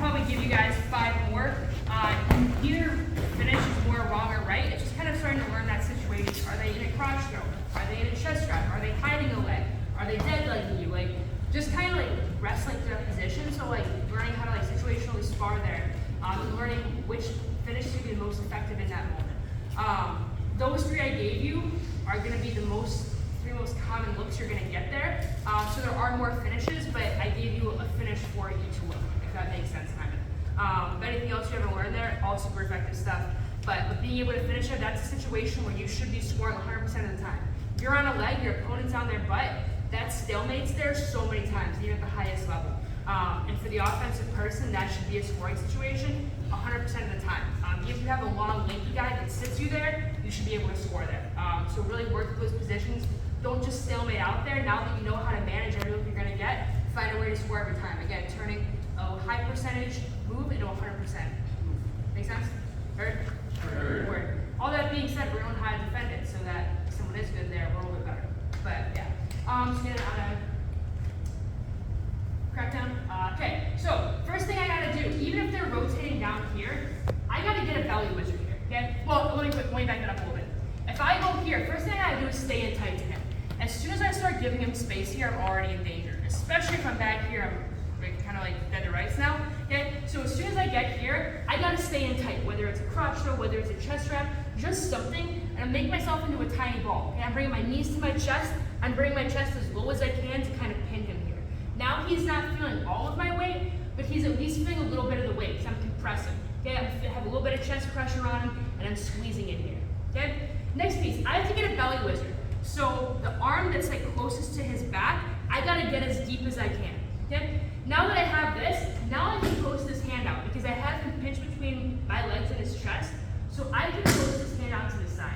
probably give you guys 5 more. Either finish is more wrong or right. It's just kind of starting to learn that situation. Are they in a crotch throw? Are they in a chest wrap? Are they hiding a leg? Are they dead legging you? Like, just kind of like wrestling to a position. So like learning how to like situationally spar there, and learning which finish to be the most effective in that moment. Those 3 I gave you are going to be the 3 most common looks you're going to get there. So there are more finishes, but I gave you a finish for each look, if that makes sense, kind of. Anything else you ever learned there, all super effective stuff. But with being able to finish it, that's a situation where you should be scoring 100% of the time. If you're on a leg, your opponent's on their butt, that stalemate's there so many times, even at the highest level. And for the offensive person, that should be a scoring situation 100% of the time. If you have a long, lanky guy that sits you there, you should be able to score there. So really work those positions. Don't just stalemate out there. Now that you know how to manage every look you're going to get, find a way to score every time. Again, turning a high percentage move into a 100% move. Make sense? Heard? Heard. All that being said, we're going to how to defend it so that if someone is good there, we're a little bit better. But yeah. So get it on a crackdown. Okay, so first thing I gotta do, even if they're rotating down here, I gotta get a belly wizard here. Okay? Well, let me back that up a little bit. If I go here, first thing I gotta do is stay in tight to him. As soon as I start giving him space here, I'm already in danger. Especially if I'm back here, I'm kind of like dead to rights now. Okay? So as soon as I get here, I gotta stay in tight, whether it's a crotch throw, whether it's a chest wrap, just something, and I make myself into a tiny ball. Okay? I'm bringing my knees to my chest. I'm bringing my chest as low as I can to kind of pin him here. Now he's not feeling all of my weight, but he's at least feeling a little bit of the weight because I'm compressing. Okay, I have a little bit of chest pressure on him, and I'm squeezing in here. Okay. Next piece, I have to get a belly wizard. So the arm that's like closest to his back, I gotta get as deep as I can. Okay. Now that I have this, now I can post this hand out because I have him pinched between my legs and his chest, so I can post this hand out to the side.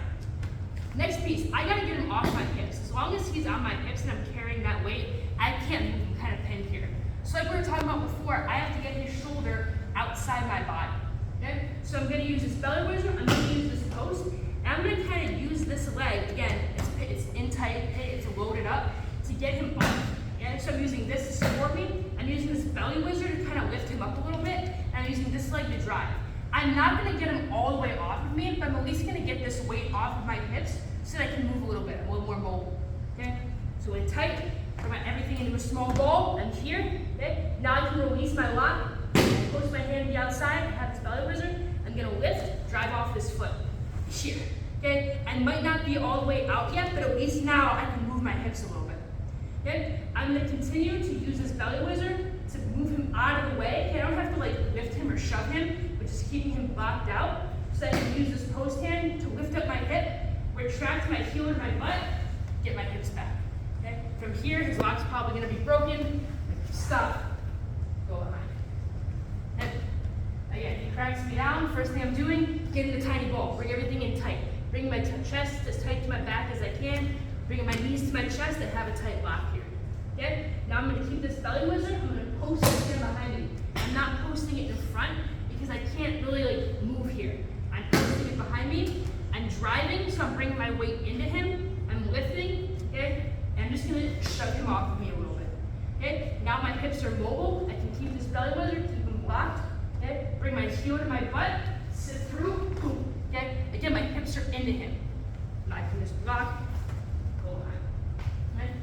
Next piece, I gotta get him off my hips. As long as he's on my hips and I'm carrying that weight, I can't move him kind of pinned here. So like we were talking about before, I have to get his shoulder outside my body. Okay? So I'm gonna use this belly wizard, I'm gonna use this post, and I'm gonna kind of use this leg, again, it's in tight, it's loaded up, to get him up. Okay? So I'm using this to support me, I'm using this belly wizard to kind of lift him up a little bit, and I'm using this leg to drive. I'm not going to get him all the way off of me, but I'm at least going to get this weight off of my hips so that I can move a little bit, a little more mobile. Okay? So in tight, bring everything into a small ball. I'm here. Okay? Now I can release my lock, post my hand to the outside, have this belly wizard. I'm going to lift, drive off this foot. Here. Okay? I might not be all the way out yet, but at least now I can move my hips a little bit. Okay? I'm going to continue to use this belly wizard to move him out of the way. Okay? I don't have to like lift him or shove him. Just keeping him blocked out so I can use this post hand to lift up my hip, retract my heel to my butt, get my hips back. Okay? From here, his lock's probably going to be broken. Stop. Go behind. And again, he cracks me down. First thing I'm doing, getting the tiny ball. Bring everything in tight. Bring my chest as tight to my back as I can. Bringing my knees to my chest and have a tight lock here. Okay? Now I'm going to keep this belly wizard. I'm going to post this here behind me. I'm not posting it in front, because I can't really like move here. I'm posting it behind me. I'm driving, so I'm bringing my weight into him. I'm lifting, okay? And I'm just gonna shove him off of me a little bit. Okay? Now my hips are mobile. I can keep this belly wizard, keep him blocked. Okay? Bring my heel to my butt, sit through, boom. Okay? Again, my hips are into him. And I can just block, go behind.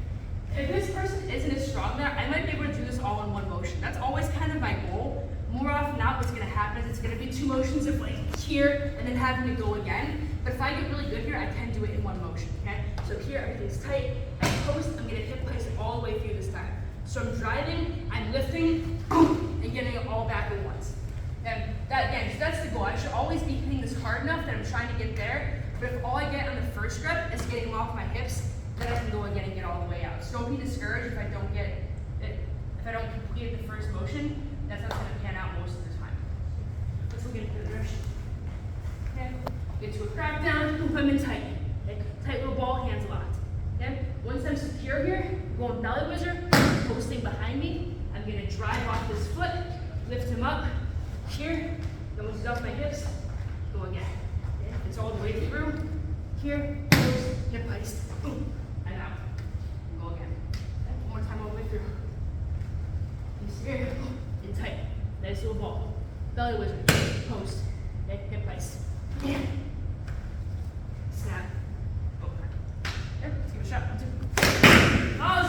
Okay? If this person isn't as strong there, I might be able to do this all in one motion. That's always kind of my goal. More often not, what's going to happen is it's going to be 2 motions of like here and then having to go again. But if I get really good here, I can do it in 1 motion. Okay? So here, everything's tight. I post, I'm going to hip place it all the way through this time. So I'm driving, I'm lifting, boom, and getting it all back at once. And that again, so that's the goal. I should always be hitting this hard enough that I'm trying to get there. But if all I get on the first rep is getting off my hips, then I can go again and get all the way out. So don't be discouraged if I don't get it, if I don't complete the first motion. That's not going to pan out most of the time. Let's look at the direction. Okay. Get to a crackdown, boom, I'm in tight. Okay. Tight little ball, hands locked. Okay. Once I'm secure here, going belly wizard, posting behind me. I'm going to drive off this foot, lift him up. Here, then once he's off my hips, go again. Okay. It's all the way through. Here, post, hip heist, boom, and out. Go again. Okay. One more time all the way through. He's here. In tight. Nice place to a ball. Belly wizard. Post. Okay, hit place. Yeah.